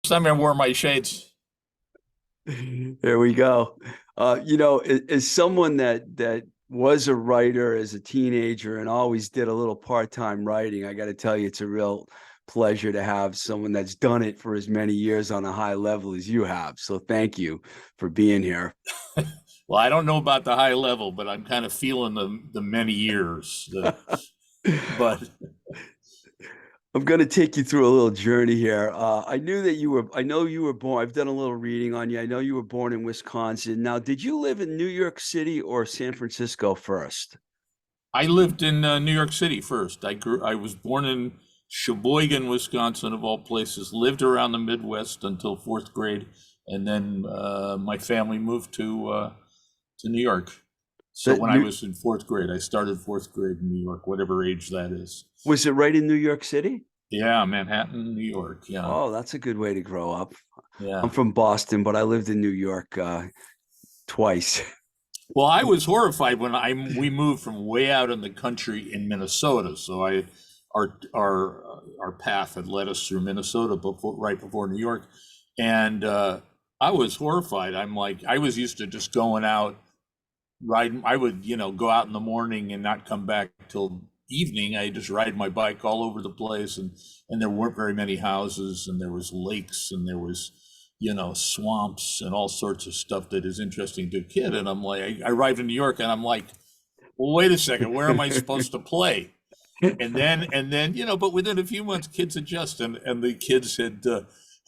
Time I wore my shades. There we go. As someone that was a writer as a teenager and always did a little part-time writing, I got to tell you, it's a real pleasure to have someone that's done it for as many years on a high level as you have. So thank you for being here. Well, I don't know about the high level, but I'm kind of feeling the many years. But I'm going to take you through a little journey here. I know you were born, I've done a little reading on you. I know you were born in Wisconsin. Now, did you live in New York City or San Francisco first? I lived in New York City first. I was born in Sheboygan, Wisconsin, of all places. Lived around the Midwest until fourth grade, and then my family moved to New York. So That when I New, was in fourth grade, I started fourth grade in New York, whatever age that is. was it right in New York City? Yeah, Manhattan, New York. Yeah, Oh, that's a good way to grow up. I'm yeah. from Boston, but I lived in New York twice. Well, I was horrified when we moved from way out in the country in Minnesota. So our path had led us through Minnesota right before New York, and I was horrified. I'm like, I was used to just going out riding. I would, go out in the morning and not come back till evening. I just ride my bike all over the place, and there weren't very many houses, and there was lakes, and there was, swamps and all sorts of stuff that is interesting to a kid. And I'm like, I arrived in New York, and I'm like, well, wait a second, where am I supposed to play? And then, but within a few months, kids adjust, and the kids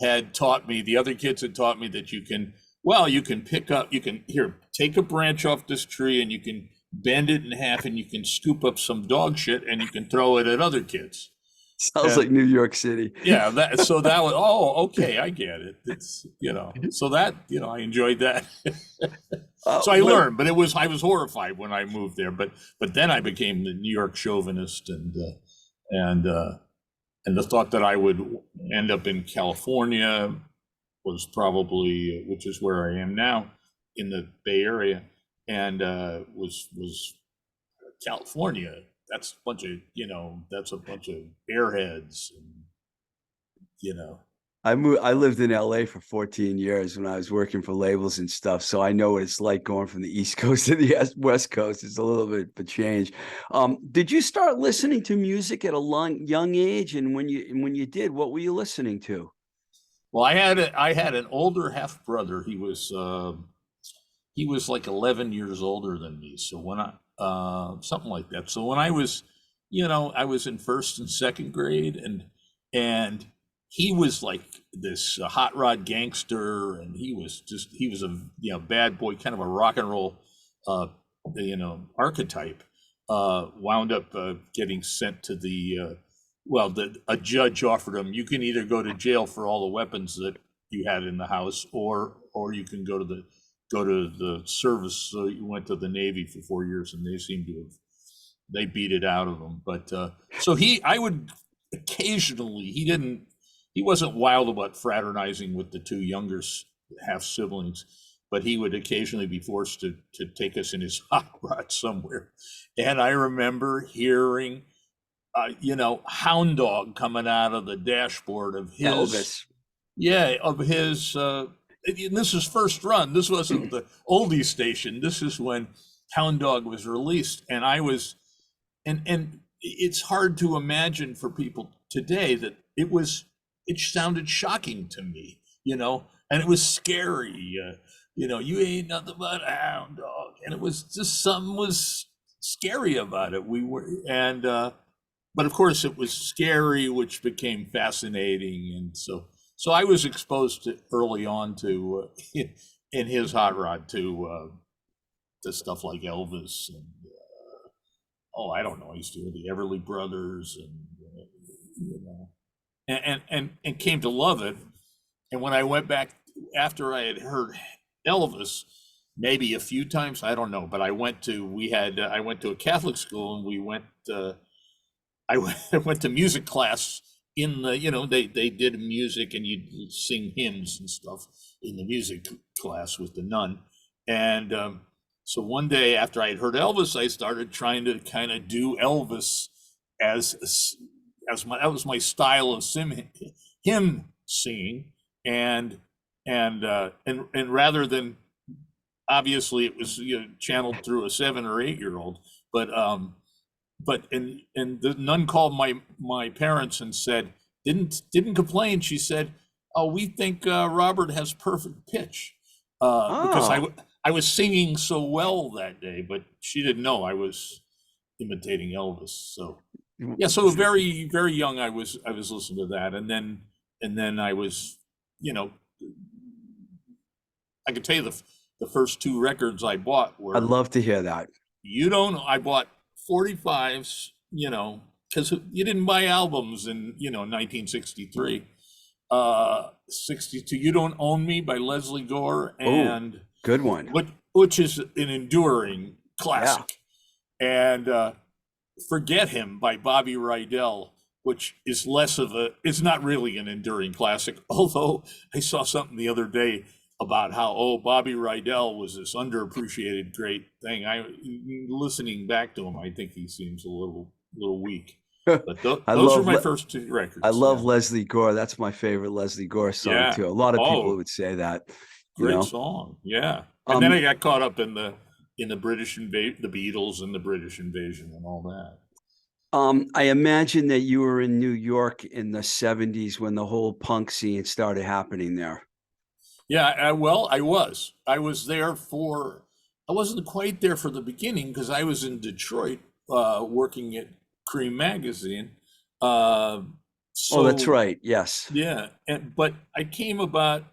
had taught me, the other kids had taught me that you can pick up, you can here take a branch off this tree, and you can bend it in half, and you can scoop up some dog shit, and you can throw it at other kids. Sounds like And New York City. yeah, that was, oh, okay, I get it. It's so that I enjoyed that. So I Well, learned, but I was horrified when I moved there. But then I became the New York chauvinist, and uh, and the thought that I would end up in California was probably, which is where I am now, in the Bay Area, and was California. That's a bunch of airheads, and you know. I lived in LA for 14 years when I was working for labels and stuff, so I know what it's like going from the East Coast to the West Coast. It's a little bit of a change. Did you start listening to music at a young age? And when you did, what were you listening to? Well, I had an older half brother. He was like 11 years older than me. So when I something like that. So when I was, I was in first and second grade, and he was like this hot rod gangster, and he was a bad boy, kind of a rock and roll uh, archetype. Wound up getting sent to a judge offered him, you can either go to jail for all the weapons that you had in the house, or you can go to the service. So he went to the Navy for 4 years, and they seemed to have they beat it out of him. But so I would occasionally, he wasn't wild about fraternizing with the two younger half siblings, but he would occasionally be forced to take us in his hot rod somewhere. And I remember hearing, hound dog coming out of the dashboard of his, Elvis. yeah, of his, and this is first run. This wasn't the oldie station. This is when Hound Dog was released. And I was, and it's hard to imagine for people today that it sounded shocking to me, and it was scary. You ain't nothing but a hound dog. And it was just, something was scary about it. But of course it was scary, which became fascinating. And so I was exposed to early on to in his hot rod to stuff like Elvis, and oh, I don't know, I used to hear the Everly Brothers, and and came to love it. And when I went back after I had heard Elvis, maybe a few times, I don't know, but I went to a Catholic school, and I went to music class in the, they did music, and you'd sing hymns and stuff in the music class with the nun. And so one day after I had heard Elvis, I started trying to kind of do Elvis as that was my style of hymn singing. and and rather than, obviously it was, channeled through a 7 or 8 year old, but and the nun called my parents and said, didn't complain. She said, "Oh, we think Robert has perfect pitch," because Oh, I was singing so well that day, but she didn't know I was imitating Elvis. So yeah, so very very young, I was listening to that, and then I was, you know, I could tell you the first two records I bought I'd were, love to hear that. you don't know, I bought 45s, because you didn't buy albums in, 1963. 62, You Don't Own Me by Leslie Gore, Oh, and good one. which is an enduring Yeah. classic. And Forget Him by Bobby Rydell, which is less of a, it's not really an enduring classic. Although I saw something the other day about how, oh, Bobby Rydell was this underappreciated great thing. Listening back to him, I think he seems a little weak. But I those were love my Le- first two I records. love Yeah, Leslie Gore. That's my favorite Leslie Gore song yeah. too. A lot of people Oh, would say that, you great know. song. Yeah. And then I Um, got caught up in the the Beatles and the British invasion and all that. I imagine that you were in New York in the 70s when the whole punk scene started happening there. Yeah, well, I was there for, I wasn't quite there for the beginning because I was in Detroit, working at Creem magazine. Uh, Oh, that's so right. Yes. yeah, but I came about,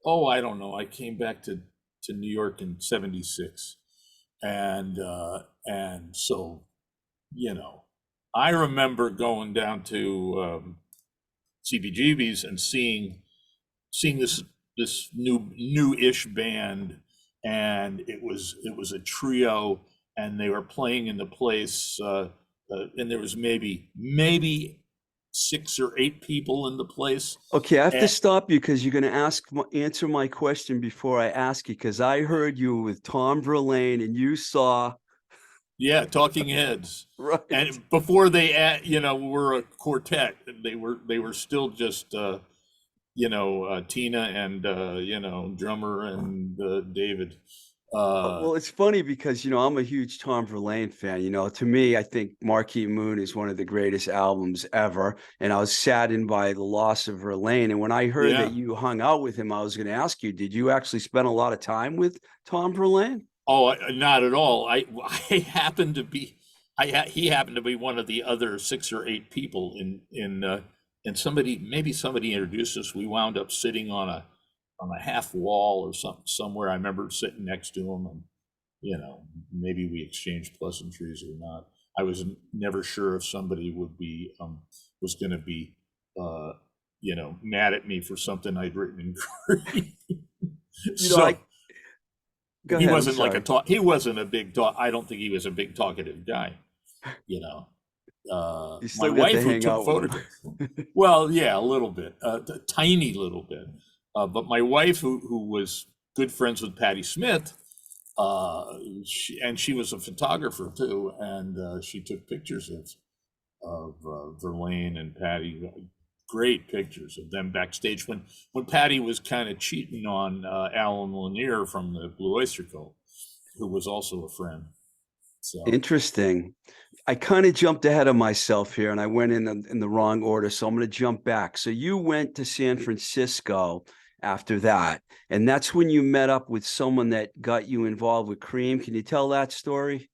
oh, I don't know, I came back to New York in '76, and so, you know, I remember going down to, CBGB's and seeing this new-ish band, and it was a trio, and they were playing in the place, and there was maybe 6 or 8 people in the place. Okay, I have to And stop you because you're going to answer my question before I ask you because I heard you were with Tom Verlaine and you saw yeah, Talking Heads. right. And before they were a quartet, they were still just, Tina and, drummer and, David. Uh, Well, it's funny because I'm a huge Tom Verlaine fan. To me, I think Marquee Moon is one of the greatest albums ever, and I was saddened by the loss of Verlaine. And when I heard that yeah. you hung out with him, I was going to ask you, did you actually spend a lot of time with Tom Verlaine? Oh, not at all. I happened to be, he happened to be one of the other 6 or 8 people and maybe somebody introduced us. We wound up sitting on a half wall or something somewhere. I remember sitting next to him, and maybe we exchanged pleasantries or not. I was never sure if somebody was going to be, mad at me for something I'd written in Greek. I So go he ahead. I'm wasn't like a sorry. talk. He wasn't a big talk. I don't think he was a big talkative guy. You know, You my still get to wife who hang took out with photographs. him. Well, yeah, a little bit, a tiny little bit. But my wife, who was good friends with Patti Smith, she was a photographer too, and she took pictures of Verlaine and Patti. Great pictures of them backstage when Patti was kind of cheating on Alan Lanier from the Blue Oyster Cult, who was also a friend. So Interesting. I kind of jumped ahead of myself here and I went in the wrong order. So I'm going to jump back. So you went to San Francisco after that, and that's when you met up with someone that got you involved with Cream. Can you tell that story?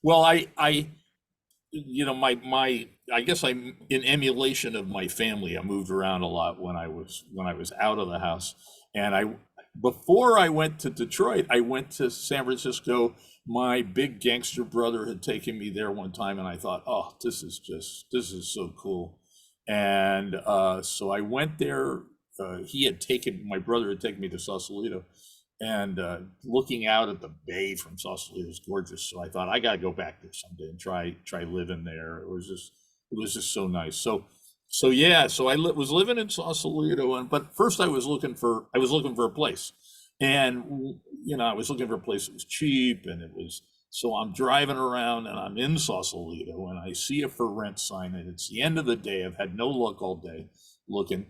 well, I my I guess I'm in emulation of my family. I moved around a lot when I was out of the house, and I before I went to Detroit, I went to San Francisco. My big gangster brother had taken me there one time, and I thought, oh, this is so cool. And so I went there. My brother had taken me to Sausalito, and looking out at the bay from Sausalito is gorgeous. So I thought I got to go back there someday and try living there. It was just so nice. So yeah, so was living in Sausalito, but first I was looking for a place, and I was looking for a place that was cheap, and it was. So I'm driving around and I'm in Sausalito and I see a for rent sign, and it's the end of the day. I've had no luck all day looking,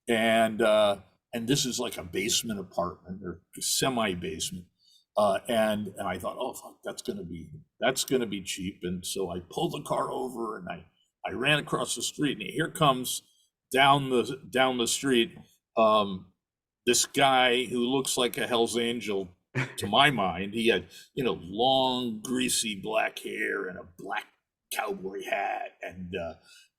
and and this is like a basement apartment or semi basement. And I thought, oh fuck, that's gonna be cheap. And so I pulled the car over and I ran across the street, and here comes down the street, um, this guy who looks like a Hell's Angel to my mind. He had, long, greasy black hair and a black cowboy hat,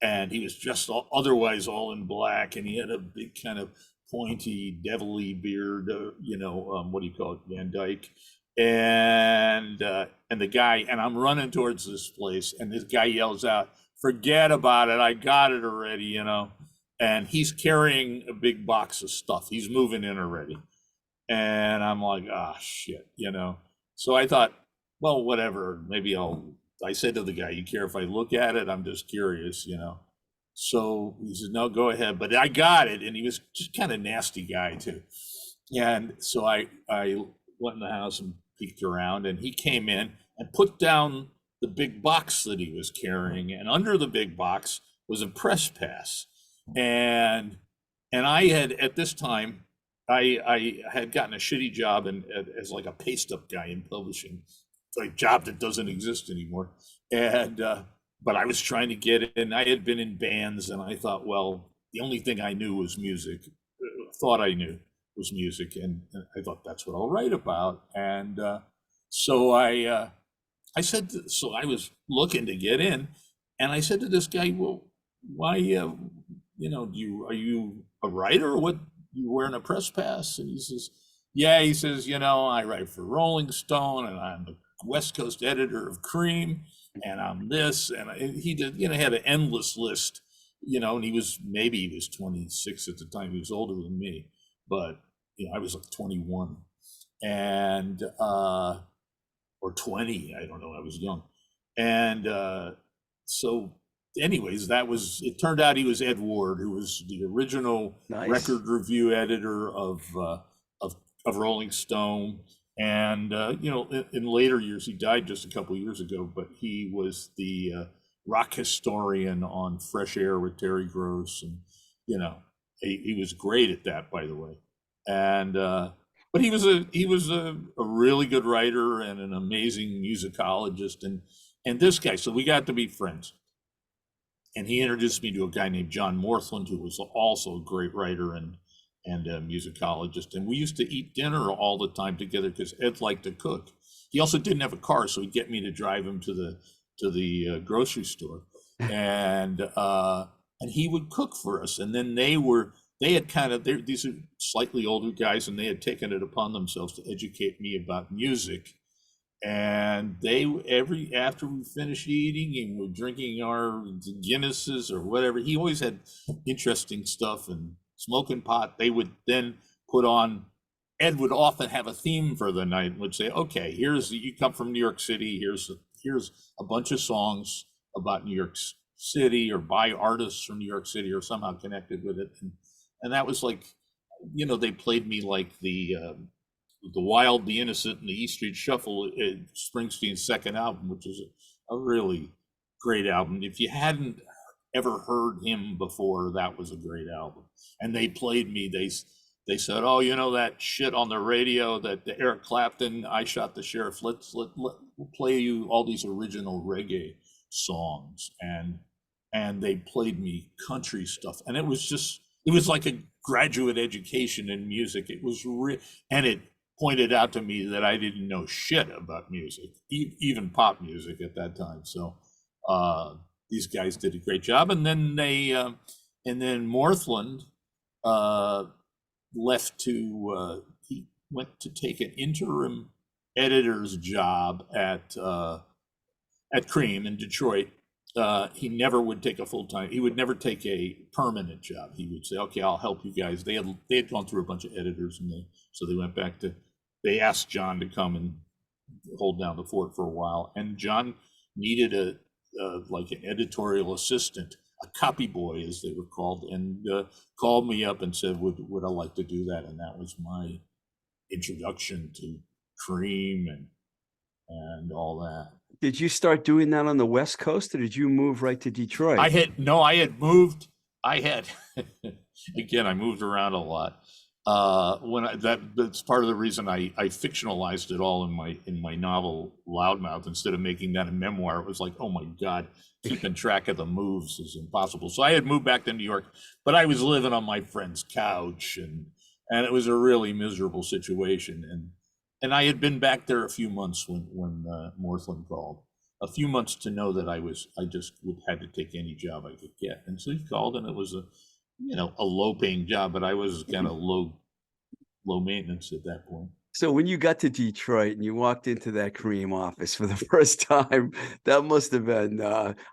and he was just otherwise all in black, and he had a big kind of pointy, devilly beard, what do you call it, Van Dyke, and the guy, and I'm running towards this place, and this guy yells out, "Forget about it, I got it already." And he's carrying a big box of stuff. He's moving in already. And I'm like, ah, shit. So I thought, well, whatever. I said to the guy, you care if I look at it? I'm just curious. So he said, no, go ahead. But I got it. And he was just kind of nasty guy too. And so I went in the house and peeked around, and he came in and put down the big box that he was carrying. And under the big box was a press pass. And I had, at this time, I had gotten a shitty job as like a paste up guy in publishing, a job that doesn't exist anymore. And but I was trying to get in. I had been in bands, and I thought, well, the only thing I knew was music. Thought I knew was music, and I thought that's what I'll write about. And so I said, so I was looking to get in, and I said to this guy, well, why? Are you a writer, or what? You wearing a press pass? And he says, yeah. He says, I write for Rolling Stone, and I'm the West Coast editor of Creem, and I'm this. And he did, had an endless list, and he was 26 at the time. He was older than me, but I was like 21, and or 20. I don't know. I was young, and so. Anyways, it turned out he was Ed Ward, who was the original record review editor of Rolling Stone. And, in later years, he died just a couple of years ago, but he was the rock historian on Fresh Air with Terry Gross. And, he was great at that, by the way. And, but he was a really good writer and an amazing musicologist. And this guy, so we got to be friends. And he introduced me to a guy named John Morthland, who was also a great writer and a musicologist. And we used to eat dinner all the time together because Ed liked to cook. He also didn't have a car, so he'd get me to drive him to the grocery store, and he would cook for us. And then these are slightly older guys, and they had taken it upon themselves to educate me about music. And after we finished eating and we're drinking our Guinnesses or whatever, he always had interesting stuff and smoking pot. They would then Ed would often have a theme for the night and would say, okay, you come from New York City, here's a bunch of songs about New York City or by artists from New York City or somehow connected with it. And that was like, they played me like the Wild, the Innocent, and the E Street Shuffle, Springsteen's second album, which is a really great album. If you hadn't ever heard him before, that was a great album. And they played me. They said, "Oh, that shit on the radio that the Eric Clapton, I Shot the Sheriff. We'll play you all these original reggae songs." And they played me country stuff, and it was like a graduate education in music. It was and it pointed out to me that I didn't know shit about music, even pop music at that time. So these guys did a great job. And then Morthland he went to take an interim editor's job at Creem in Detroit. He never would take a full-time. He would never take a permanent job. He would say, "Okay, I'll help you guys." They had gone through a bunch of editors, and they went back to. They asked John to come and hold down the fort for a while, and John needed like an editorial assistant, a copy boy as they were called, and called me up and said, "Would I like to do that?" And that was my introduction to Creem and all that. Did you start doing that on the West Coast, or did you move right to Detroit? I had moved. Again, I moved around a lot. That's part of the reason I fictionalized it all in my novel Loudmouth instead of making that a memoir. It was like, oh my God, keeping track of the moves is impossible. So I had moved back to New York, but I was living on my friend's couch, and it was a really miserable situation. And I had been back there a few months when Morthland called, a few months to know that I just had to take any job I could get. And so he called, and it was a low paying job, but I was kind of low maintenance at that point. So when you got to Detroit and you walked into that Cream office for the first time, that must have been,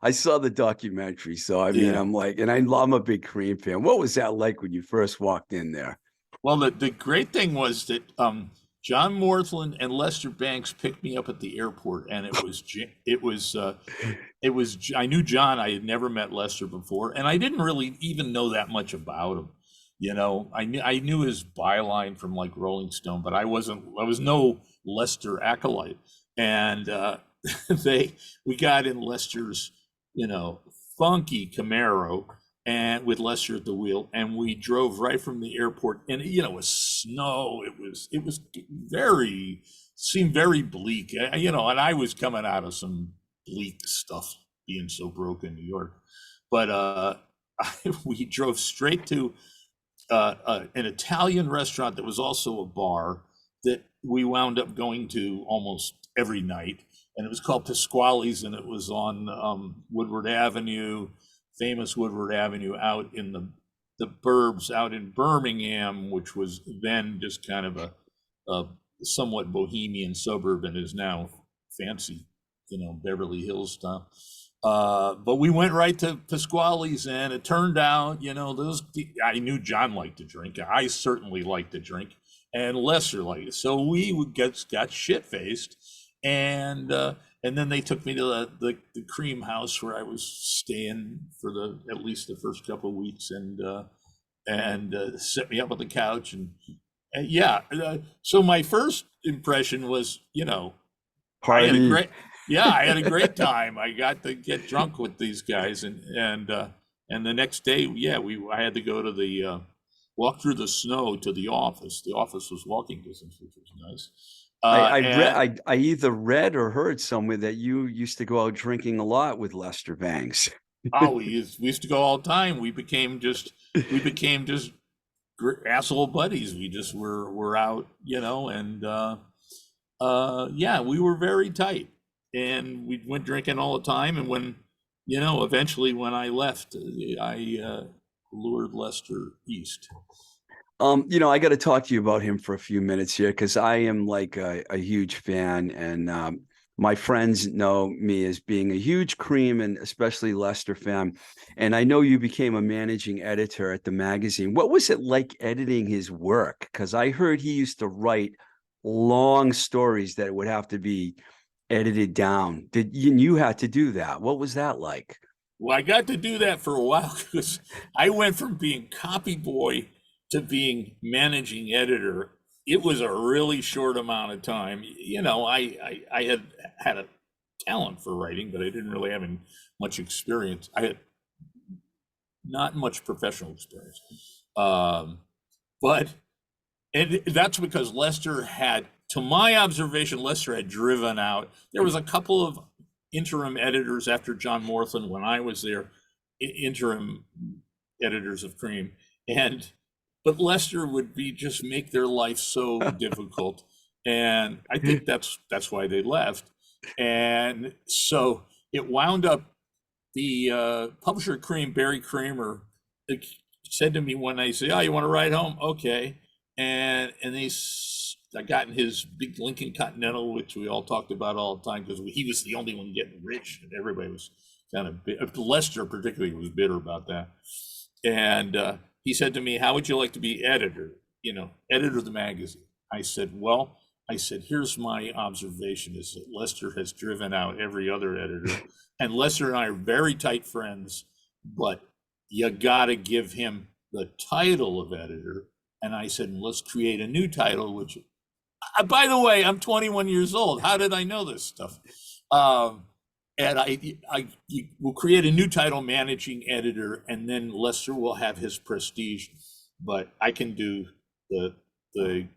I saw the documentary. So, I mean, Yeah. I'm like, and I'm a big Cream fan. What was that like when you first walked in there? Well, the great thing was that John Morthland and Lester Banks picked me up at the airport, and I knew John. I had never met Lester before, and I didn't really even know that much about him. I knew his byline from like Rolling Stone, but I was no Lester acolyte. And we got in Lester's, funky Camaro, and with Lester at the wheel, and we drove right from the airport. And it was snow. It was very seemed very bleak. And I was coming out of some bleak stuff, being so broke in New York. But we drove straight to an Italian restaurant that was also a bar that we wound up going to almost every night. And it was called Pasquale's, and it was on Woodward Avenue, famous Woodward Avenue, out in the burbs out in Birmingham, which was then just kind of a somewhat bohemian suburb and is now fancy, Beverly Hills style. But we went right to Pasquale's, and it turned out, I knew John liked to drink. I certainly liked to drink, and Lester liked it. So we got shit faced, and then they took me to the Cream house where I was staying for at least the first couple of weeks, and set me up on the couch, and yeah. So my first impression was, I had a Party. great, yeah, I had a great time. I got to get drunk with these guys, and the next day, yeah, I had to go to walk through the snow to the office. The office was walking distance, which was nice. And I either read or heard somewhere that you used to go out drinking a lot with Lester Banks. oh, we used to go all the time. We became just asshole buddies. We just were out, and yeah, we were very tight, and we went drinking all the time. And eventually when I left, I lured Lester east. I got to talk to you about him for a few minutes here because I am like a huge fan, and my friends know me as being a huge Cream and especially Lester fan. And I know you became a managing editor at the magazine. What was it like editing his work? Because I heard he used to write long stories that would have to be edited down. You had to do that? What was that like? Well, I got to do that for a while because I went from being copy boy to being managing editor. It was a really short amount of time. I had a talent for writing, but I didn't really have much experience. I had not much professional experience. But and that's because Lester had, to my observation, Lester had driven out. There was a couple of interim editors after John Morthland when I was there, interim editors of Cream, but Lester would just make their life so difficult, and I think that's why they left. And so it wound up, the publisher of Cream, Barry Kramer, said to me one night, say, "Oh, you want to ride home? Okay." And I got in his big Lincoln Continental, which we all talked about all the time because he was the only one getting rich, and everybody was kind of Lester particularly was bitter about that. And he said to me, "How would you like to be editor? Editor of the magazine?" I said, "Well," "here's my observation: is that Lester has driven out every other editor, and Lester and I are very tight friends, but you got to give him the title of editor." And I said, "Let's create a new title," which, by the way, I'm 21 years old. How did I know this stuff? And will create a new title, managing editor, and then Lester will have his prestige. But I can do the the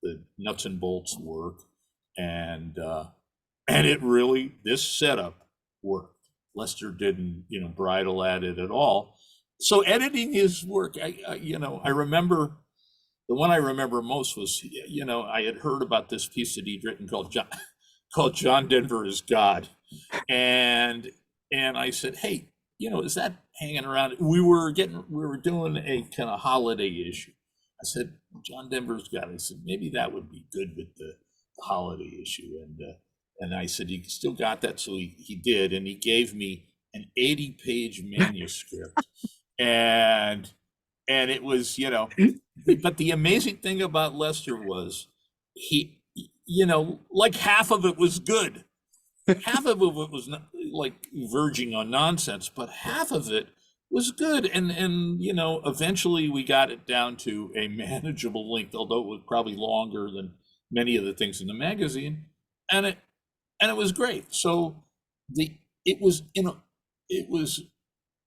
the nuts and bolts work, and it really, this setup worked. Lester didn't, bridle at it at all. So editing his work, I remember the one I remember most was, I had heard about this piece that he'd written called John Denver is God, and I said, hey, is that hanging around? We were doing a kind of holiday issue. I said, John Denver's God. I said, maybe that would be good with the holiday issue. And I said, he still got that. So he did. And he gave me an 80-page manuscript. And it was, but the amazing thing about Lester was he, like half of it was good. Half of it was not, like verging on nonsense, but half of it was good. And eventually we got it down to a manageable length, although it was probably longer than many of the things in the magazine. And it was great. So the it was it was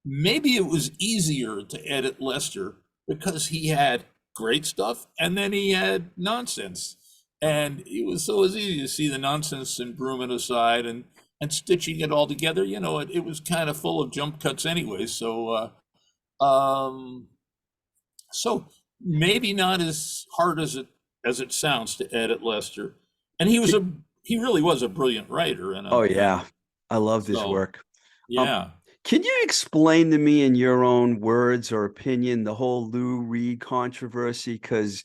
maybe it was easier to edit Lester because he had great stuff and then he had nonsense. And it was easy to see the nonsense and broom it aside and stitching it all together. It was kind of full of jump cuts anyway. So maybe not as hard as it sounds to edit Lester. And he really was a brilliant writer. Oh yeah, I loved his So work. Um, yeah. can you explain to me in your own words or opinion the whole Lou Reed controversy? Because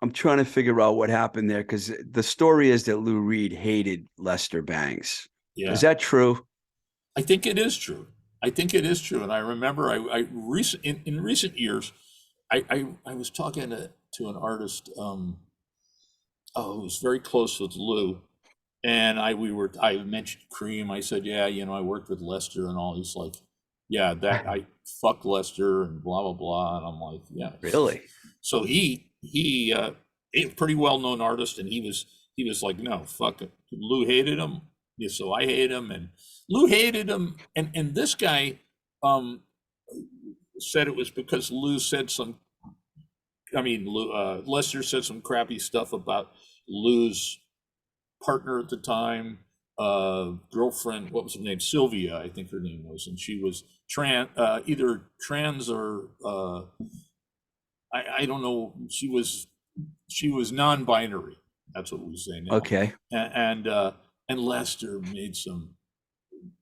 I'm trying to figure out what happened there. Because the story is that Lou Reed hated Lester Bangs. Is Yeah. that true? I think it is true. I think it is true. And I remember in recent years, I was talking to an artist, who was very close with Lou. And I mentioned Creem. I said, yeah, I worked with Lester and all. He's like, yeah, that I fuck Lester and blah, blah, blah. And I'm like, yeah. Really? So he a pretty well-known artist, and he was like, no, fuck it. Lou hated him. Yeah, so I hate him, and Lou hated him, and this guy um said it was because Lou said some. I mean, Lester said some crappy stuff about Lou's partner at the time, girlfriend. What was her name? Sylvia, I think her name was, and she was either trans or I don't know. She was non-binary. That's what we say now. Okay. And Lester made some.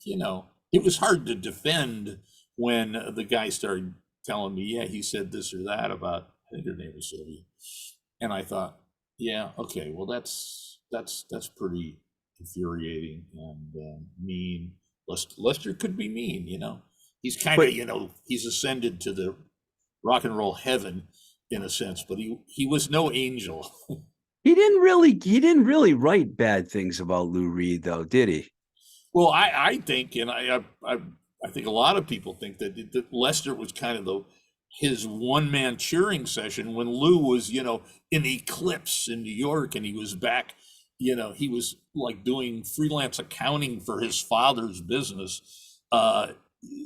It was hard to defend when the guy started telling me, yeah, he said this or that about. I think her name was Sylvia, and I thought, yeah, okay, well, that's pretty infuriating and mean. Lester could be mean. He's kind But of he's ascended to the rock and roll heaven in a sense, but he was no angel. he didn't really write bad things about Lou Reed, though, did he? Well, I think, and I think a lot of people think that Lester was kind of his one man cheering session when Lou was, in Eclipse in New York, and he was back. He was like doing freelance accounting for his father's business.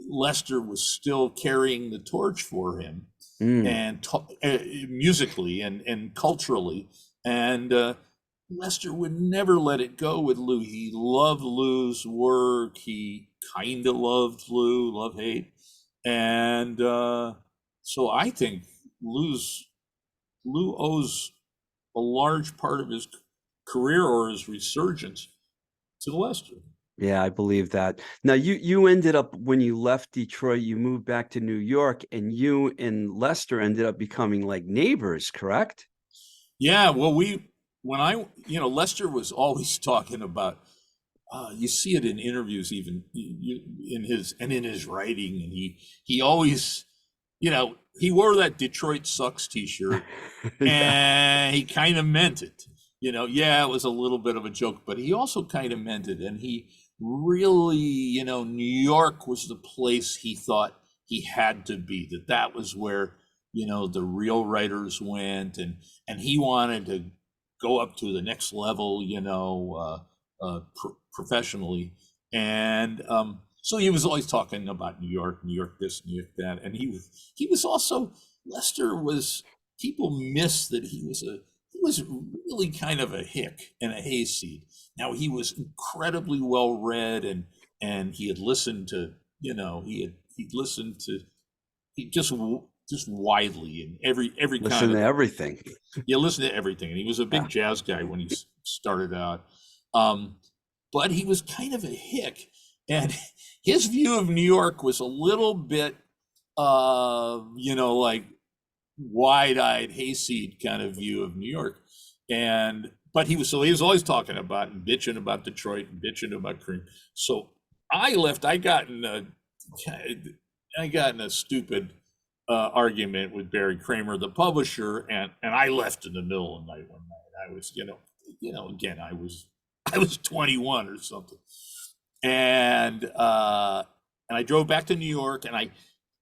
Lester was still carrying the torch for him, Mm, and musically and culturally. And Lester would never let it go with Lou. He loved Lou's work. He kind of loved Lou, love hate. And so I think Lou owes a large part of his career or his resurgence to Lester. yeah, I believe that. Now, you ended up when you left Detroit, you moved back to New York, and you and Lester ended up becoming like neighbors, correct? Yeah, well, Lester was always talking about. You see it in interviews, even in his writing, and he always, he wore that Detroit sucks T-shirt, Yeah. and he kind of meant it. Yeah, it was a little bit of a joke, but he also kind of meant it, and he really, New York was the place he thought he had to be. That was where the real writers went, and he wanted to go up to the next level, professionally. And so he was always talking about New York this, New York that, and he was also Lester was. people miss that he was really kind of a hick and a hayseed. Now he was incredibly well read, and he had listened to, he'd listened to, he just widely in every kind Listen to of, everything. yeah, listen to everything. And he was a Yeah. big jazz guy when he started out. Um, but he was kind of a hick, and his view of New York was a little bit, like wide-eyed hayseed kind of view of New York. And but he was always talking about and bitching about Detroit and bitching about Creem. So I left. I got in a stupid argument with Barry Kramer, the publisher, and I left in the middle of the night one night. I was, again, I was 21 or something, and I drove back to New York, and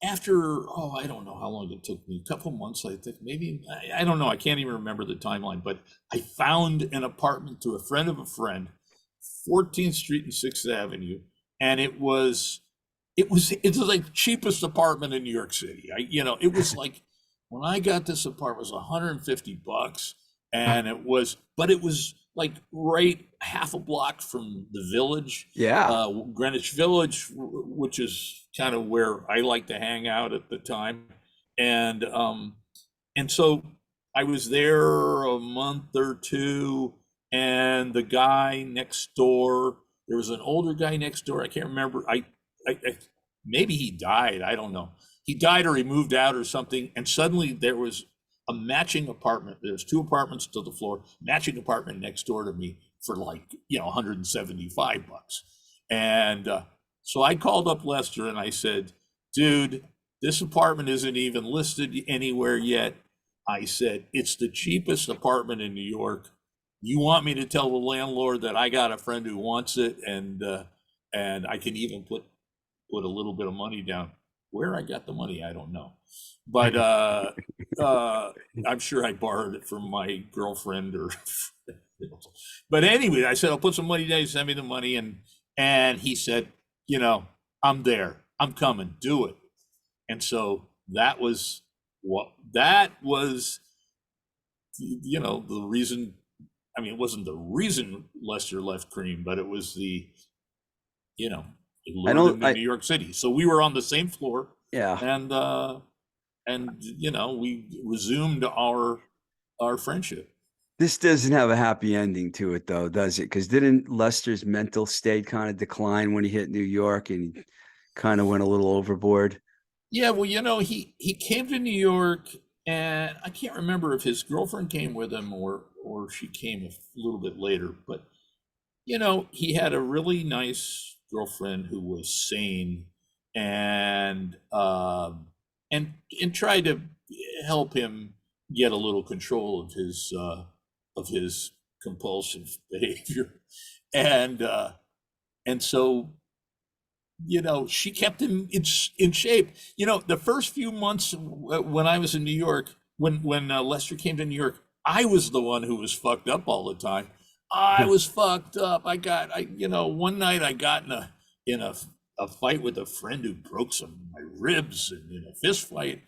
after, I don't know how long it took me, a couple months, I think, maybe, I don't know, I can't even remember the timeline, but I found an apartment to a friend of a friend, 14th Street and 6th Avenue, and it's like cheapest apartment in New York City. It was like, when I got this apartment, it was $150, and but it was like right half a block from the Village, Yeah. Greenwich Village, which is kind of where I like to hang out at the time, and so I was there a month or two, and the guy next door, there was an older guy next door. I can't remember. I maybe he died. I don't know. He died or he moved out or something. And suddenly there was a matching apartment. There's two apartments to the floor, matching apartment next door to me for like, $175. And so I called up Lester and I said, dude, this apartment isn't even listed anywhere yet. I said, it's the cheapest apartment in New York. You want me to tell the landlord that I got a friend who wants it, and I can even put a little bit of money down. Where I got the money, I don't know, but I'm sure I borrowed it from my girlfriend or. But anyway, I said I'll put some money down. He sent me the money, and he said, I'm there. I'm coming. Do it. And so that was the reason. I mean, it wasn't the reason Lester left Creem, but it was it I lured him don't, to New York City. So we were on the same floor, yeah. and we resumed our friendship. This doesn't have a happy ending to it, though, does it? Because didn't Lester's mental state kind of decline when he hit New York and he kind of went a little overboard? Yeah, well, he came to New York, and I can't remember if his girlfriend came with him or she came a little bit later, but he had a really nice girlfriend who was sane, and and tried to help him get a little control of his compulsive behavior, and so she kept him in shape. The first few months when I was in New York, when Lester came to New York, I was the one who was fucked up all the time. I was fucked up. One night I got in a fight with a friend who broke some of my ribs in a fist fight,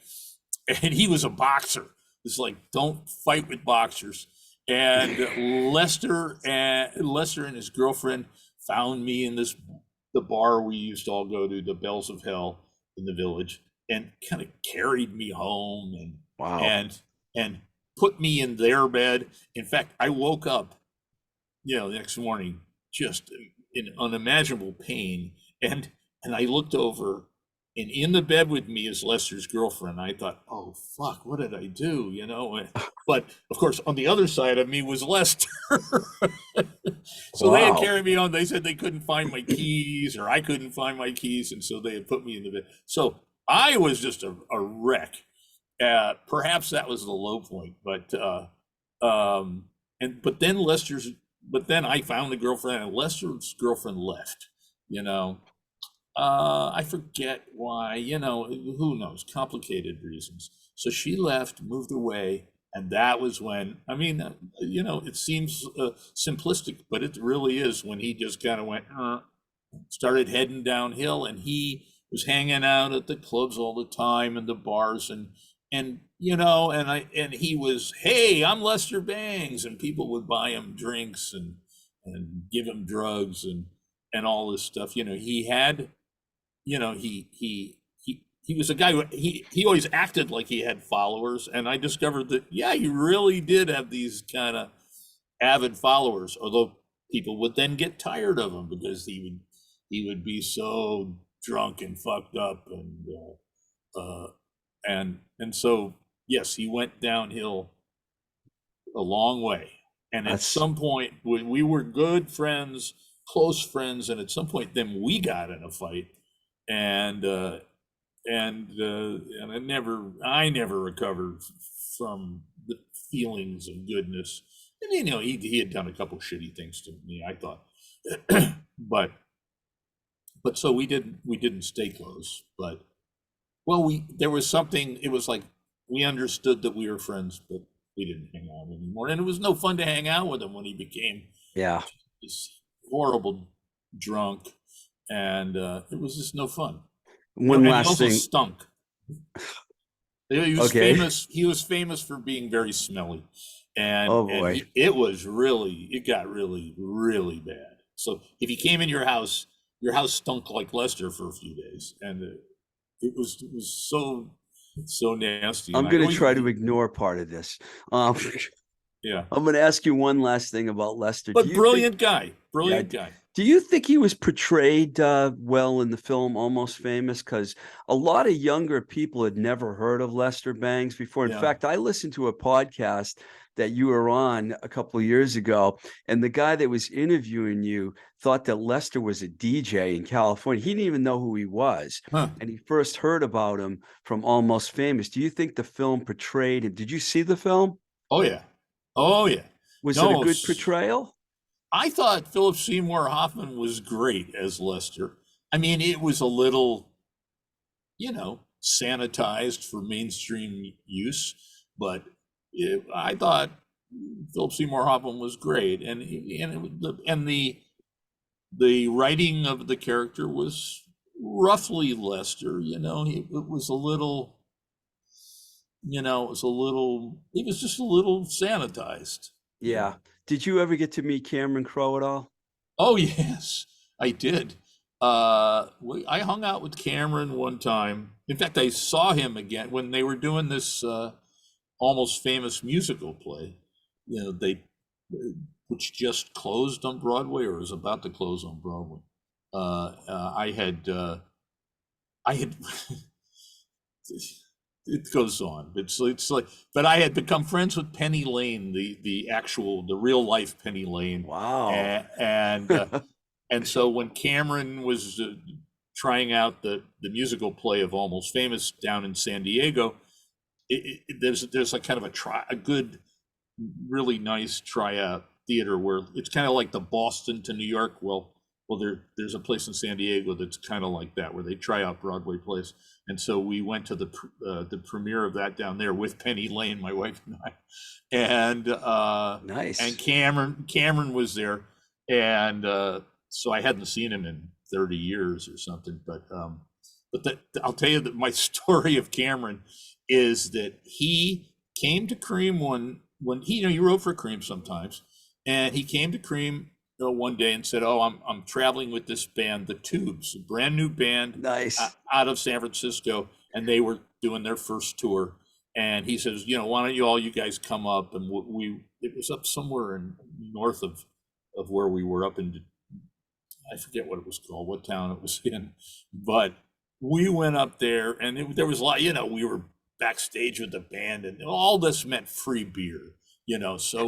and he was a boxer. It's like, don't fight with boxers. And Lester and his girlfriend found me in the bar we used to all go to, the Bells of Hell in the Village, and kind of carried me home Wow. and put me in their bed. In fact, I woke up, the next morning just in unimaginable pain, and I looked over, and in the bed with me is Lester's girlfriend. I thought, oh fuck, what did I do? But of course, on the other side of me was Lester. So they had Wow. carried me on. They said they couldn't find my keys, or I couldn't find my keys, and so they had put me in the bed. So I was just a wreck. Perhaps that was the low point, but but then I found a girlfriend, and Lester's girlfriend left. I forget why. Who knows? Complicated reasons. So she left, moved away, and that was when. I mean, it seems simplistic, but it really is when he just kind of went, started heading downhill, and he was hanging out at the clubs all the time and the bars, and you know, and he was, hey, I'm Lester Bangs, and people would buy him drinks and give him drugs and all this stuff. You know, he had, you know, he was a guy who he always acted like he had followers, and I discovered that yeah, he really did have these kind of avid followers. Although people would then get tired of him because he would be so drunk and fucked up uh, and so yes, he went downhill a long way. And at That's some point, when we were good friends, close friends, and at some point, then we got in a fight, and and I never recovered from the feelings of goodness. And you know, he had done a couple shitty things to me, I thought, but so we didn't stay close. But well, we there was something. It was like we understood that we were friends, but we didn't hang out anymore, and it was no fun to hang out with him when he became yeah. this horrible drunk, and it was just no fun. You know, One and he last also thing. stunk. He was Okay. famous. He was famous for being very smelly, and Oh boy. it got really really bad. So if he came in your house stunk like Lester for a few days, and it was so nasty. And I'm I going to always try to ignore part of this. Um, yeah, I'm going to ask you one last thing about Lester. Do but you think, yeah, brilliant guy. do you think he was portrayed well in the film Almost Famous? Because a lot of younger people had never heard of Lester Bangs before. In Yeah, fact, I listened to a podcast that you were on a couple of years ago, and the guy that was interviewing you thought that Lester was a DJ in California. He didn't even know who he was, huh? and he first heard about him from Almost Famous. Do you think the film portrayed it? Did you see the film? Oh yeah, oh yeah. Was it a No, good portrayal? I thought Philip Seymour Hoffman was great as Lester. I mean, it was a little, sanitized for mainstream use, but I thought Philip Seymour Hoffman was great, and the writing of the character was roughly Lester. It was a little, it was just a little sanitized. You Yeah. know. Did you ever get to meet Cameron Crowe at all? Oh yes, I did. I hung out with Cameron one time. In fact, I saw him again when they were doing this almost famous musical play. They which just closed on Broadway or is about to close on Broadway. I had it goes on. It's like, but I had become friends with Penny Lane, the real life Penny Lane, Wow. and so when Cameron was trying out the musical play of Almost Famous down in San Diego, there's like kind of a good, really nice tryout theater where it's kind of like the Boston to New York. Well, there's a place in San Diego that's kind of like that where they try out Broadway plays, and so we went to the premiere of that down there with Penny Lane, my wife and I, and Nice. Cameron was there, and so I hadn't seen him in 30 years or something, but I'll tell you that my story of Cameron is that he came to Cream when he wrote for Cream sometimes, and he came to Cream one day and said, "Oh, I'm traveling with this band, the Tubes, a brand new band Nice. out of San Francisco, and they were doing their first tour." And he says, "Why don't you guys come up?" And it was up somewhere in north of where we were, up in, I forget what it was called, what town it was in, but we went up there, and there was a lot. We were backstage with the band, and all this meant free beer. So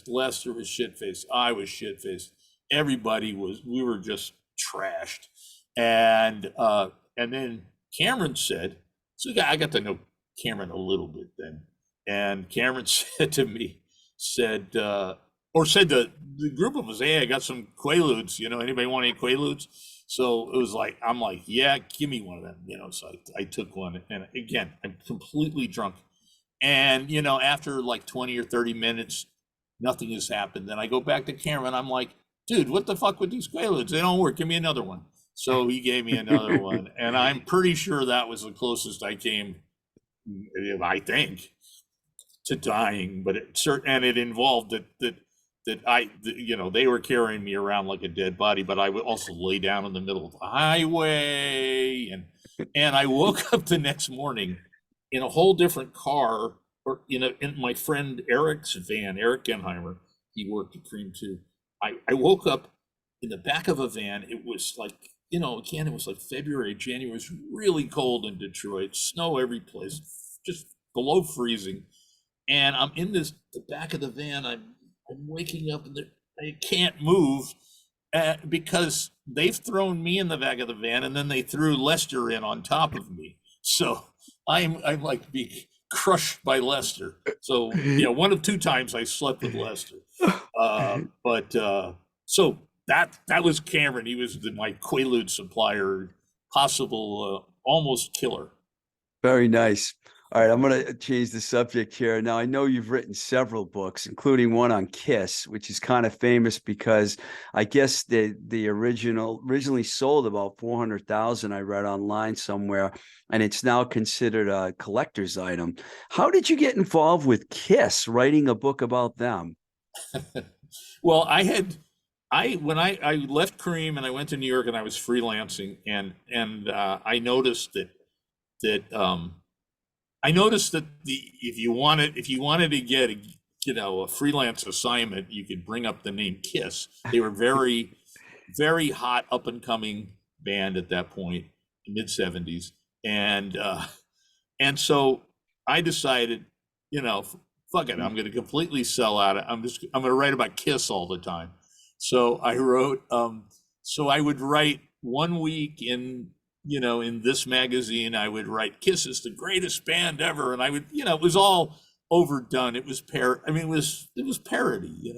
Lester was shit faced, I was shit faced, we were just trashed. And then Cameron said, so I got to know Cameron a little bit then. And Cameron said to me, said to the group of us, "Hey, I got some Quaaludes, anybody want any Quaaludes?" So it was like, I'm like, "Yeah, give me one of them." So I took one, and again, I'm completely drunk. And after like 20 or 30 minutes, nothing has happened. Then I go back to Cameron. I'm like, "Dude, what the fuck with these Quaaludes? They don't work. Give me another one." So he gave me another one, and I'm pretty sure that was the closest I came I think, to dying, but and it involved that they were carrying me around like a dead body, but I would also lay down in the middle of the highway, and I woke up the next morning in a whole different car, or in my friend Eric's van, Eric Genheimer. He worked at Cream too. I woke up in the back of a van. It was like, again, it was like February, January. It was really cold in Detroit, snow every place, just below freezing. And I'm in the back of the van. I'm waking up, and I can't move, because they've thrown me in the back of the van, and then they threw Lester in on top of me. So I'm like being crushed by Lester. So one of two times I slept with Lester. But so that was Cameron. He was my Quaalude supplier, possible almost killer. Very nice. All right, I'm going to change the subject here. Now, I know you've written several books, including one on Kiss, which is kind of famous because I guess the originally sold about 400,000. I read online somewhere, and it's now considered a collector's item. How did you get involved with Kiss, writing a book about them? Well, when I left Cream and I went to New York and I was freelancing, and I noticed that if you wanted to get a freelance assignment, you could bring up the name Kiss. They were very, very hot, up and coming band at that point, mid '70s, and so I decided, fuck it, I'm going to completely sell out. I'm going to write about Kiss all the time. So I wrote. So I would write 1 week in this magazine. I would write Kiss is the greatest band ever, and I would, it was all overdone. It was it was parody.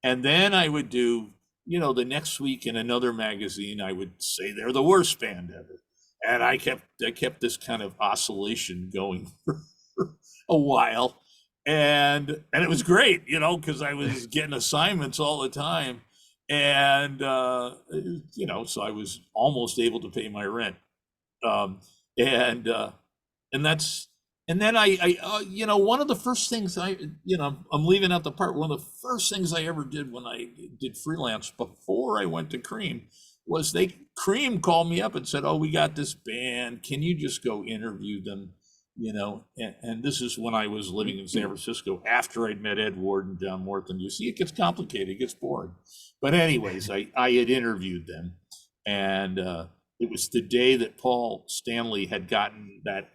And then I would do, the next week in another magazine, I would say they're the worst band ever, and I kept this kind of oscillation going for a while, and it was great, because I was getting assignments all the time, and so I was almost able to pay my rent, um, and that's and then one of the first things I'm leaving out the part. One of the first things I ever did when I did freelance before I went to Cream was Cream called me up and said, "Oh, we got this band. Can you just go interview them?" And this is when I was living in San Francisco after I'd met Ed Ward and John Morton. You see, it gets complicated, it gets boring. But anyways, I had interviewed them, and it was the day that Paul Stanley had gotten that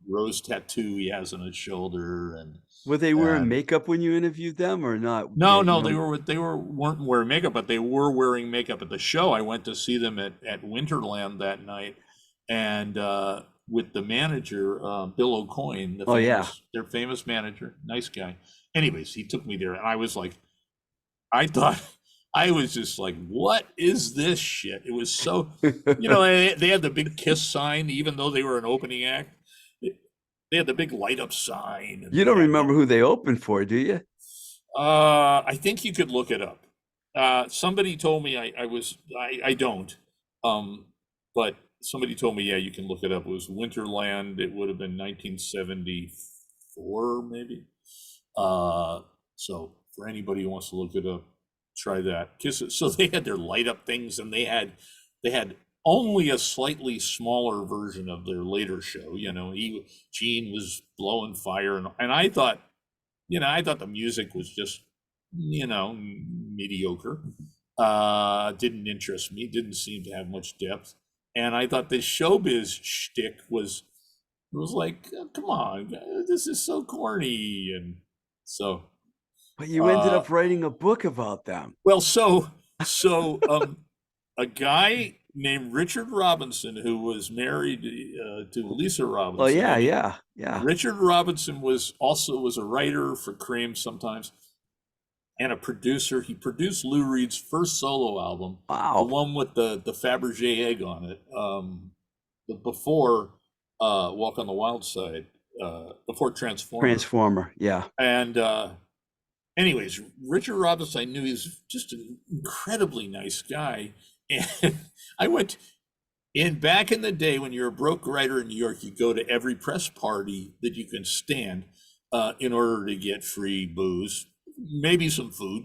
rose tattoo he has on his shoulder, and Were they wearing makeup when you interviewed them or not? no, weren't wearing makeup, but they were wearing makeup at the show. I went to see them at Winterland that night, and with the manager, Bill O'Coin, their famous manager, nice guy. Anyways, he took me there, and I was like, I was just like, what is this shit? It was so, they had the big Kiss sign, even though they were an opening act. They had the big light up sign. You don't remember who they opened for, do you? I think you could look it up. Somebody told me I don't. But somebody told me, yeah, you can look it up. It was Winterland. It would have been 1974, maybe. So for anybody who wants to look it up, try that. Kiss it. So they had their light up things, and they had only a slightly smaller version of their later show. Gene was blowing fire, and I thought the music was just, mediocre. Didn't interest me. Didn't seem to have much depth. And I thought the showbiz shtick was like, oh, come on, this is so corny, and so. But you ended up writing a book about them. Well, so a guy named Richard Robinson, who was married to Lisa Robinson. Oh yeah. Richard Robinson was a writer for Cream sometimes, and a producer. He produced Lou Reed's first solo album. Wow. The one with the Fabergé egg on it. Before Walk on the Wild Side, before Transformer, yeah. And anyways, Richard Robinson, I knew he was just an incredibly nice guy. And I went back in the day when you're a broke writer in New York, you go to every press party that you can stand in order to get free booze, maybe some food,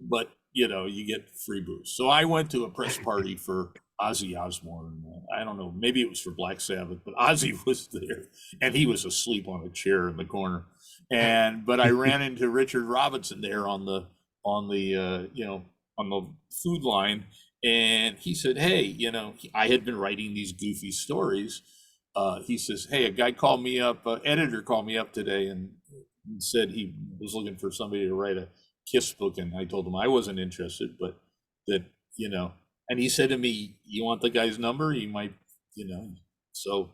but you get free booze. So I went to a press party for Ozzy Osbourne. I don't know, maybe it was for Black Sabbath, but Ozzy was there, and he was asleep on a chair in the corner. But I ran into Richard Robinson there on the on the food line, and he said, "Hey, I had been writing these goofy stories." He says, "Hey, a guy called me up, editor called me up today, and said he was looking for somebody to write a Kiss book." And I told him I wasn't interested, but that and he said to me, "You want the guy's number? You might, you know." So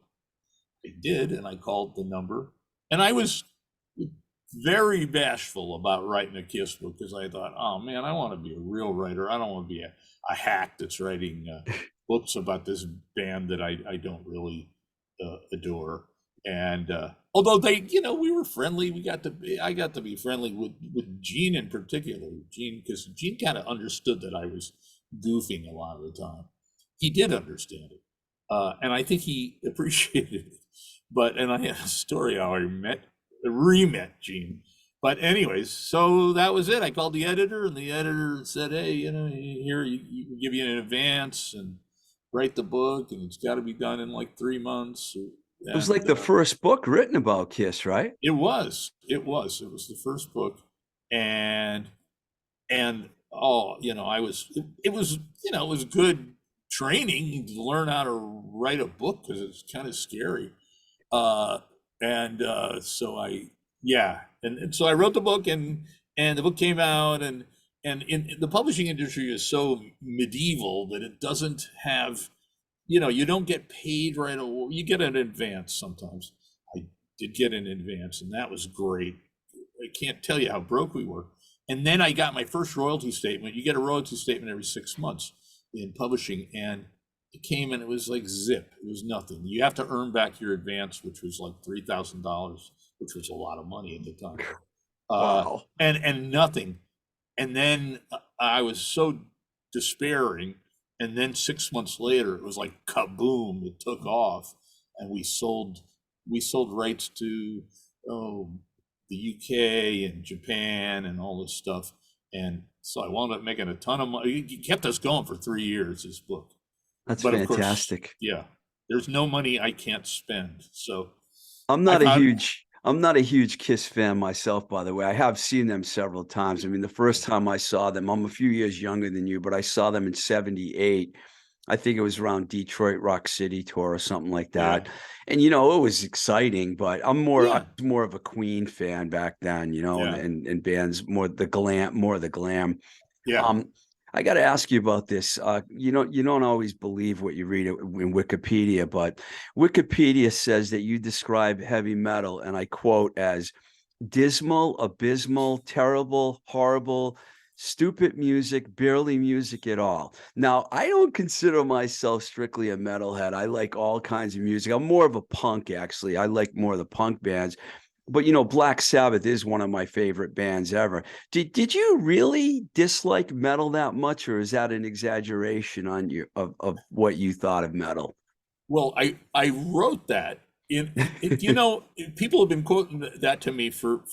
I did, and I called the number, and I was very bashful about writing a Kiss book because I thought, oh man, I want to be a real writer. I don't want to be a hack that's writing books about this band that I don't really adore. And although we were friendly, I got to be friendly with Gene in particular. Gene, because Gene kind of understood that I was goofing a lot of the time. He did understand it, and I think he appreciated it. And I have a story how I re-met Gene. But anyways, so that was it. I called the editor, and the editor said, "Hey, here you give you an advance and write the book, and it's got to be done in like 3 months." It was like the first book written about Kiss, right? It was the first book, and oh, it was good training to learn how to write a book because it's kind of scary. So so I wrote the book, and the book came out, and in the publishing industry is so medieval that it doesn't have, you don't get paid right away. You get an advance sometimes. I did get an advance, and that was great. I can't tell you how broke we were. And then I got my first royalty statement. You get a royalty statement every 6 months in publishing, and it came and it was like zip. It was nothing. You have to earn back your advance, which was like $3,000, which was a lot of money at the time. Wow. And nothing. And then I was so despairing. And then 6 months later, it was like kaboom! It took off, and we sold rights to the UK and Japan and all this stuff. And so I wound up making a ton of money. It kept us going for 3 years. This book. That's But of course, fantastic. yeah, there's no money I can't spend. So I'm I not a found, huge I'm not a huge Kiss fan myself, by the way. I have seen them several times. I mean, the first time I saw them, I'm a few years younger than you, but I saw them in 78. I think it was around Detroit Rock City tour or something like yeah, that. And it was exciting, but I yeah, was more of a Queen fan back then, and yeah, and bands more of the glam. yeah. Um, I got to ask you about this. You don't always believe what you read in Wikipedia, but Wikipedia says that you describe heavy metal, and I quote, as dismal, abysmal, terrible, horrible, stupid music, barely music at all. Now, I don't consider myself strictly a metalhead. I like all kinds of music. I'm more of a punk, actually. I like more of the punk bands. But Black Sabbath is one of my favorite bands ever. Did you really dislike metal that much, or is that an exaggeration on you of what you thought of metal? Well, I wrote that people have been quoting that to me for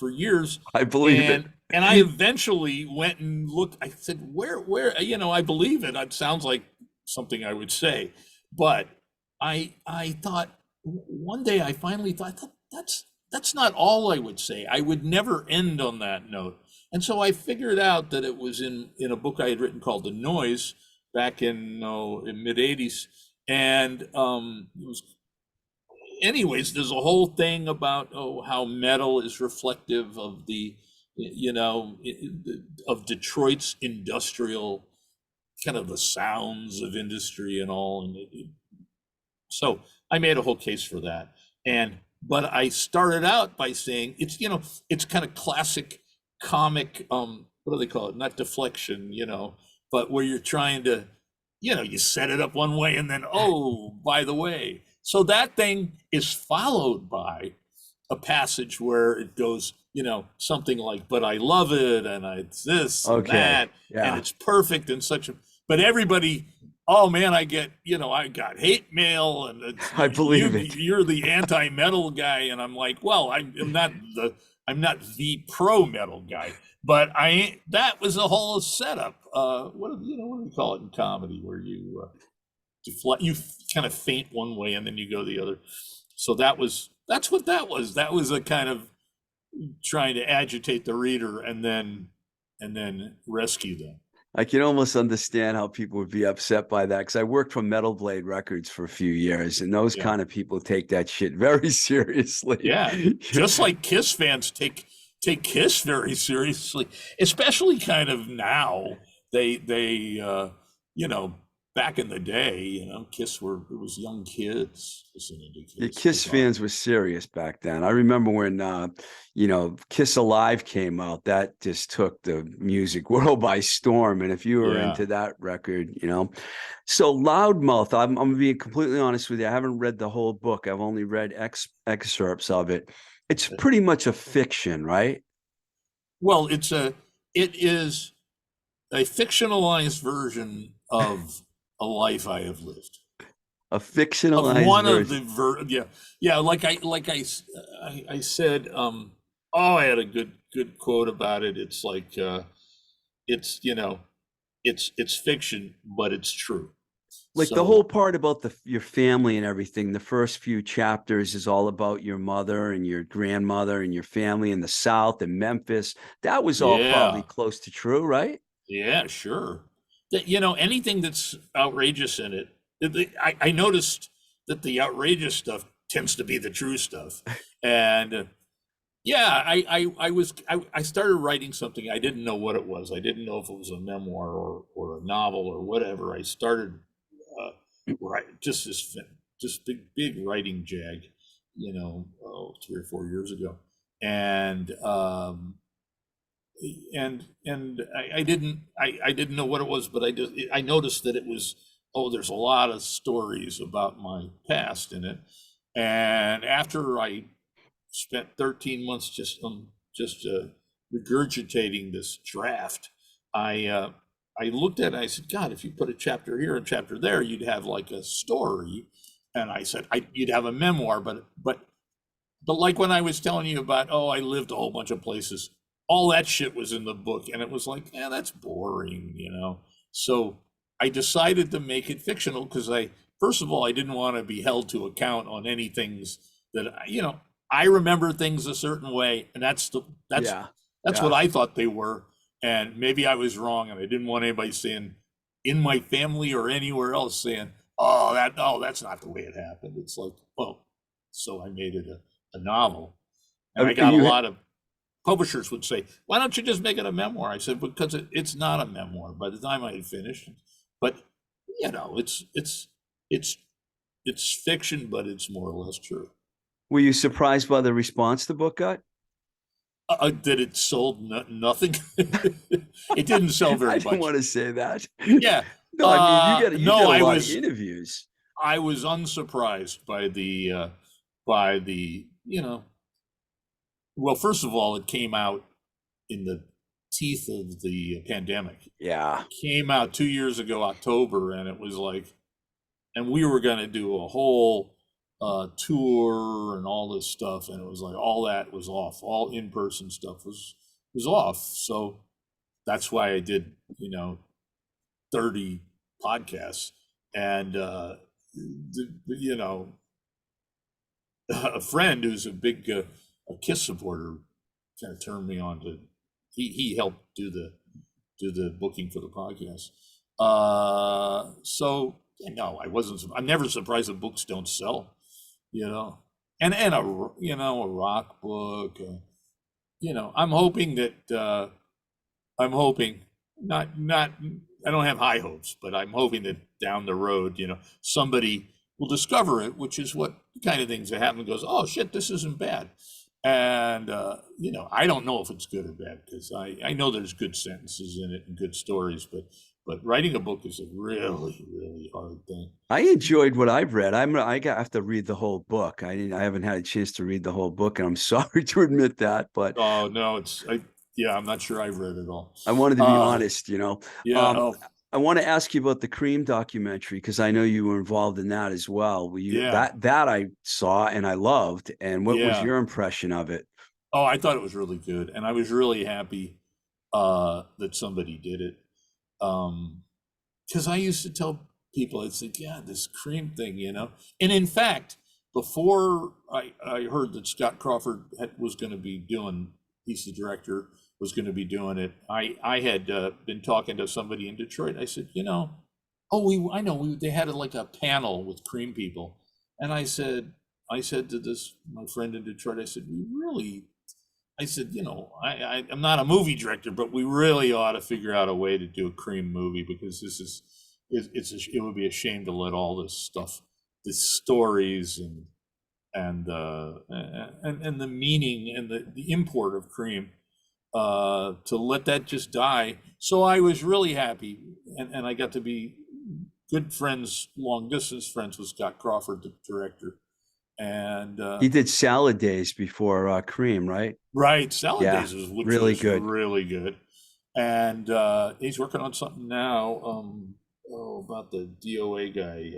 years, I believe it. and I eventually went and looked. I said, where I believe it. It sounds like something I would say, but I thought one day I finally thought that's not all I would say. I would never end on that note. And so I figured out that it was in a book I had written called The Noise back in mid 80s. And it was, anyways, there's a whole thing about how metal is reflective of of Detroit's industrial, kind of the sounds of industry and all. So I made a whole case for that. But I started out by saying it's kind of classic comic, what do they call it? Not deflection, but where you're trying to, you set it up one way and then, oh, by the way. So that thing is followed by a passage where it goes, something like, "But I love it, and it's this and Okay. that, and Yeah. it's perfect and such a," but everybody oh man, I got hate mail, and it's, I believe it. you're the anti-metal guy, and I'm like, well, I'm not the pro metal guy, but I ain't, that was a whole setup. What do we call it in comedy, where you kind of faint one way and then you go the other. So that's what that was. That was a kind of trying to agitate the reader and then rescue them. I can almost understand how people would be upset by that because I worked for Metal Blade Records for a few years, and those Yeah. kind of people take that shit very seriously. Yeah, just like Kiss fans take Kiss very seriously, especially kind of now. They you know, back in the day, Kiss were it was young kids listening to The Kiss. Kiss fans were serious back then. I remember when Kiss Alive came out, that just took the music world by storm. And if you were Yeah, into that record, so Loudmouth, I'm being completely honest with you. I haven't read the whole book. I've only read excerpts of it. It's pretty much a fiction, right? well, it is a fictionalized version of a life I have lived. A Of fictionalized one of version. the yeah, I said, oh, I had a good quote about it. It's like, it's it's fiction, but it's true. Like the whole So part about your family and everything. The first few chapters is all about your mother and your grandmother and your family in the South and Memphis. That was all probably yeah, close to true, right? yeah, sure. That, anything that's outrageous in it, I noticed that the outrageous stuff tends to be the true stuff. And yeah, I started writing something. I didn't know what it was. I didn't know if it was a memoir or a novel or whatever. I started right just this just big writing jag, 3 or 4 years ago, and I didn't know what it was, but I noticed that it was, oh, there's a lot of stories about my past in it. And after I spent 13 months just regurgitating this draft, I looked at it and I said, God, if you put a chapter here and chapter there, you'd have like a story. And I said, you'd have a memoir, but like when I was telling you about, oh, I lived a whole bunch of places, all that shit was in the book, and it was like, yeah, that's boring. So I decided to make it fictional because first of all, I didn't want to be held to account on any things that I remember things a certain way, and Yeah. that's Yeah. what I thought they were, and maybe I was wrong, and I didn't want anybody saying in my family or anywhere else saying, oh, that's not the way it happened. It's like, well, so I made it a novel, and I got a You lot of publishers would say, why don't you just make it a memoir? I said, because it's not a memoir by the time I had finished. But it's it's fiction, but it's more or less true. were you surprised by the response the book got? That it sold nothing. It didn't sell I very didn't much. want to say that. Yeah. No, I mean you No, did a lot of interviews. I was unsurprised by the well, first of all, it came out in the teeth of the pandemic. Yeah. Came out 2 years ago, October, and it was like, and we were going to do a whole tour and all this stuff, and it was like all that was off. All in-person stuff was off. So that's why I did 30 podcasts, and a friend who's a big a Kiss supporter kind of turned me on to. He helped do the booking for the podcast. So no, I wasn't. I'm never surprised that books don't sell. And a rock book. I'm hoping that I'm hoping not. I don't have high hopes, but I'm hoping that down the road, somebody will discover it, which is what kind of things that happen. Goes, oh shit, this isn't bad. And I don't know if it's good or bad because I know there's good sentences in it and good stories, but writing a book is a really really hard thing. I enjoyed what I've read. I have to read the whole book. I haven't had a chance to read the whole book, and I'm sorry to admit that, but Oh no, yeah, I'm not sure I've read it all. I wanted to be honest, Yeah, Um, oh, I want to ask you about the Cream documentary because I know you were involved in that as well. Were you Yeah, that I saw and I loved. And what was yeah. your impression of it? Oh, I thought it was really good, and I was really happy that somebody did it. Because I used to tell people, I'd say, "Yeah, this Cream thing, you know." And in fact, before I heard that Scott Crawford was going to be doing, he's the director, was going to be doing it. I had been talking to somebody in Detroit. I said, you know, oh, I know they had like a panel with Cream people, and I said to this my friend in Detroit, I said, we really, I said, you know, I'm not a movie director, but we really ought to figure out a way to do a Cream movie because this is it would be a shame to let all this stuff, these stories and the meaning and the import of Cream to let that just die. So I was really happy, and I got to be good friends, long distance friends with Scott Crawford, the director, and He did Salad Days before Cream, right? right, Salad Yeah, Days was, which really was good. really good, and he's working on something now. About the DOA guy,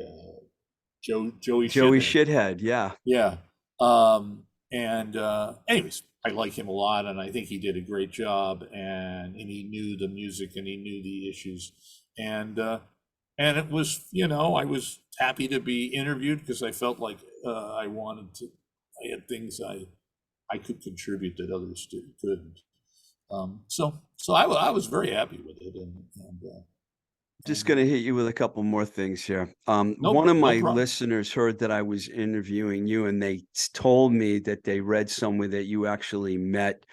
Joey Joey Shithead. Shithead, yeah. Yeah. And anyways, I like him a lot, and I think he did a great job, and he knew the music and he knew the issues, and and it was, you know, I was happy to be interviewed because I felt like I wanted to, I had things I could contribute that others couldn't. I was very happy with it, Just and going to hit you with a couple more things here. no One of no my problem. listeners heard that I was interviewing you, and they told me that they read somewhere that you actually met.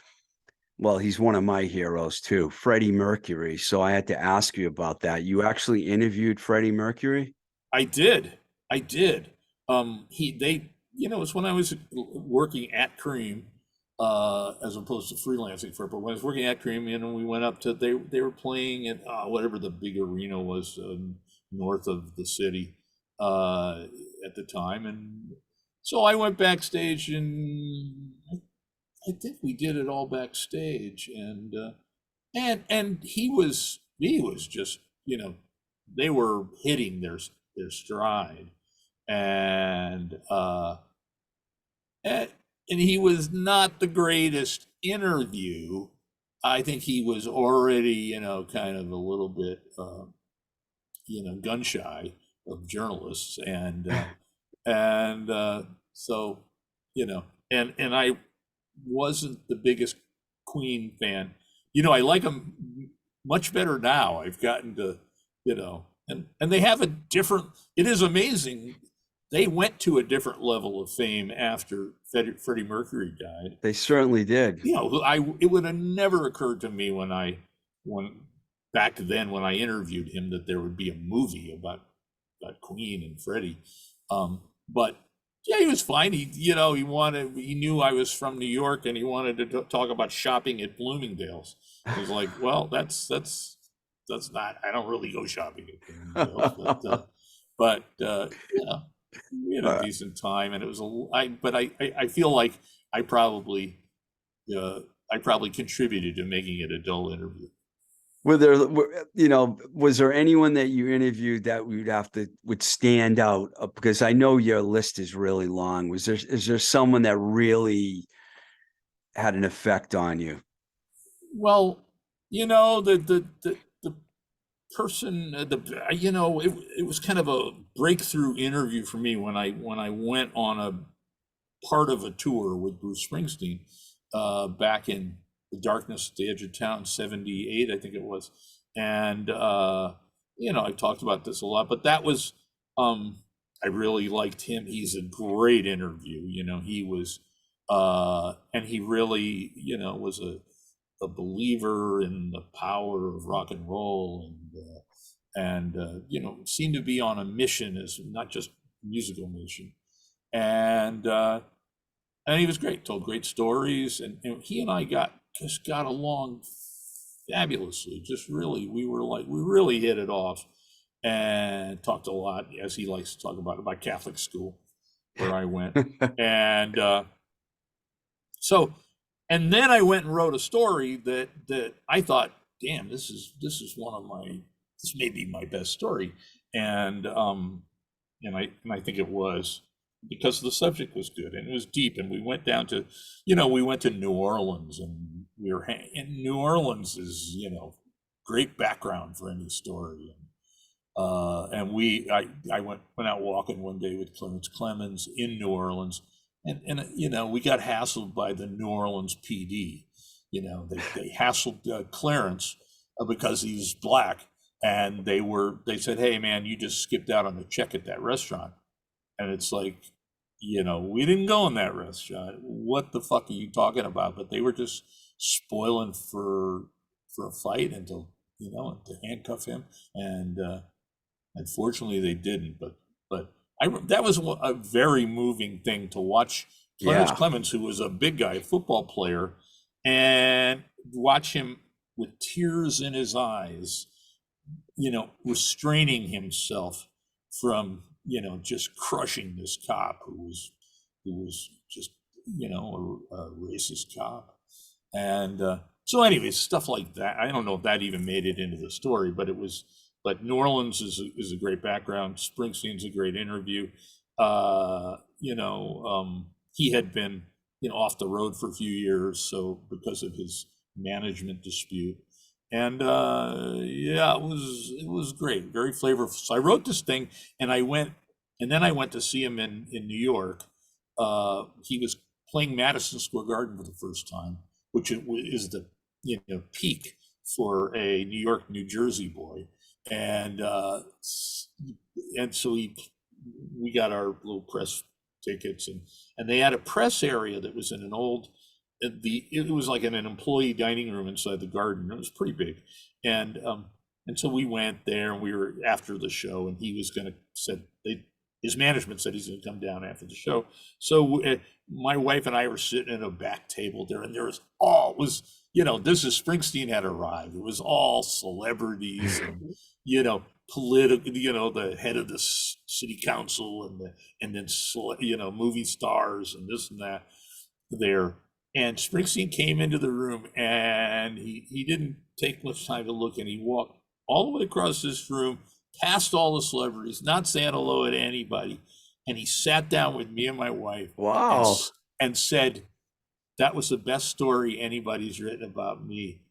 Well, he's one of my heroes too, Freddie Mercury. So I had to ask you about that. You actually interviewed Freddie Mercury? I did. I did. They, you know, it's when I was working at Cream, as opposed to freelancing for it. But when I was working at Cream, you know, we went up to, they were playing at whatever the big arena was north of the city uh, at the time, and so I went backstage, and I think we did it all backstage, and he was just, you know, they were hitting their stride, and and, and he was not the greatest interview. I think he was already, you know, kind of a little bit you know, gun shy of journalists, and so, you know, and I wasn't the biggest Queen fan. You know, I like them much better now. I've gotten to, you know, and they have a different. It is amazing. They went to a different level of fame after Freddie Mercury died. They certainly did. You know, it would have never occurred to me when back then when I interviewed him that there would be a movie about Queen and Freddie. But yeah, he was fine. He, you know, he knew I was from New York, and he wanted to talk about shopping at Bloomingdale's. I was like, well, that's not. I don't really go shopping at Bloomingdale's, but you know, we had a Uh, decent time, and it was but I feel like I probably I probably contributed to making it a dull interview. was there anyone that you interviewed that would stand out? Because I know your list is really long. Is there someone that really had an effect on you? Well, you know, the person, you know, it was kind of a breakthrough interview for me when I went on a part of a tour with Bruce Springsteen back in the darkness at the edge of town, 78, I think it was. And, you know, I've talked about this a lot, but that was, I really liked him. He's a great interview. You know, he was, and he really, you know, was a believer in the power of rock and roll, and you know, seemed to be on a mission, as not just musical mission. And and he was great, told great stories, and he and I just got along fabulously. Just really, we really hit it off, and talked a lot, as he likes to talk about Catholic school where I went, and so, and then I went and wrote a story that I thought, damn, this is one of my this may be my best story. And I think it was, because the subject was good and it was deep. And we went down to, we went to New Orleans, and in New Orleans is, great background for any story. And I went out walking one day with Clarence Clemens in New Orleans, and we got hassled by the New Orleans PD. They hassled Clarence because he was black, and they said, "Hey man, you just skipped out on the check at that restaurant." And it's like, we didn't go in that restaurant. What the fuck are you talking about? But they were just spoiling for a fight, and to handcuff him. And unfortunately they didn't. But that was a very moving thing to watch Clarence Clemens, who was a big guy, football player, and watch him with tears in his eyes, restraining himself from, just crushing this cop who was just, a racist cop. And so anyways, stuff like that. I don't know if that even made it into the story, but New Orleans is a great background. Springsteen's a great interview. He had been, off the road for a few years, so because of his management dispute. And it was great, very flavorful. So I wrote this thing, and then I went to see him in New York. He was playing Madison Square Garden for the first time, which is the peak for a New York, New Jersey boy. And so we got our little press tickets, and they had a press area that was in an old, it was like in an employee dining room inside the Garden. It was pretty big. And so we went there, and we were after the show, and he was his management said he's going to come down after the show. So my wife and I were sitting at a back table there, and this is Springsteen had arrived. It was all celebrities and, political, the head of the city council, and then, movie stars and this and that there. And Springsteen came into the room, and he didn't take much time to look, and he walked all the way across this room, past all the celebrities, not saying hello to anybody. And he sat down with me and my wife. Wow. And said, "That was the best story anybody's written about me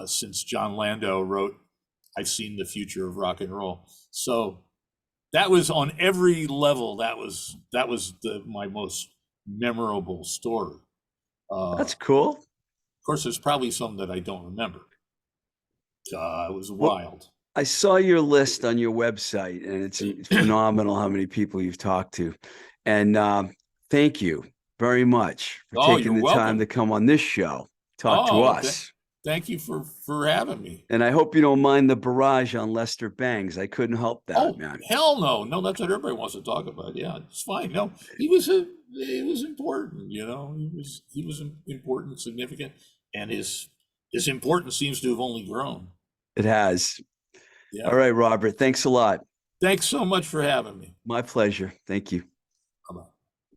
since John Landau wrote I've Seen the Future of Rock and Roll." So that was on every level. That was my most memorable story. That's cool. Of course, there's probably some that I don't remember. It was wild. I saw your list on your website, and it's phenomenal how many people you've talked to. And thank you very much for taking the time to come on this show, talk to us. Thank you for having me. And I hope you don't mind the barrage on Lester Bangs. I couldn't help that, man. Hell no. No, that's what everybody wants to talk about. Yeah, it's fine. No, it was important, he was important, significant, and his importance seems to have only grown. It has. Yeah. All right, Robert. Thanks a lot. Thanks so much for having me. My pleasure. Thank you.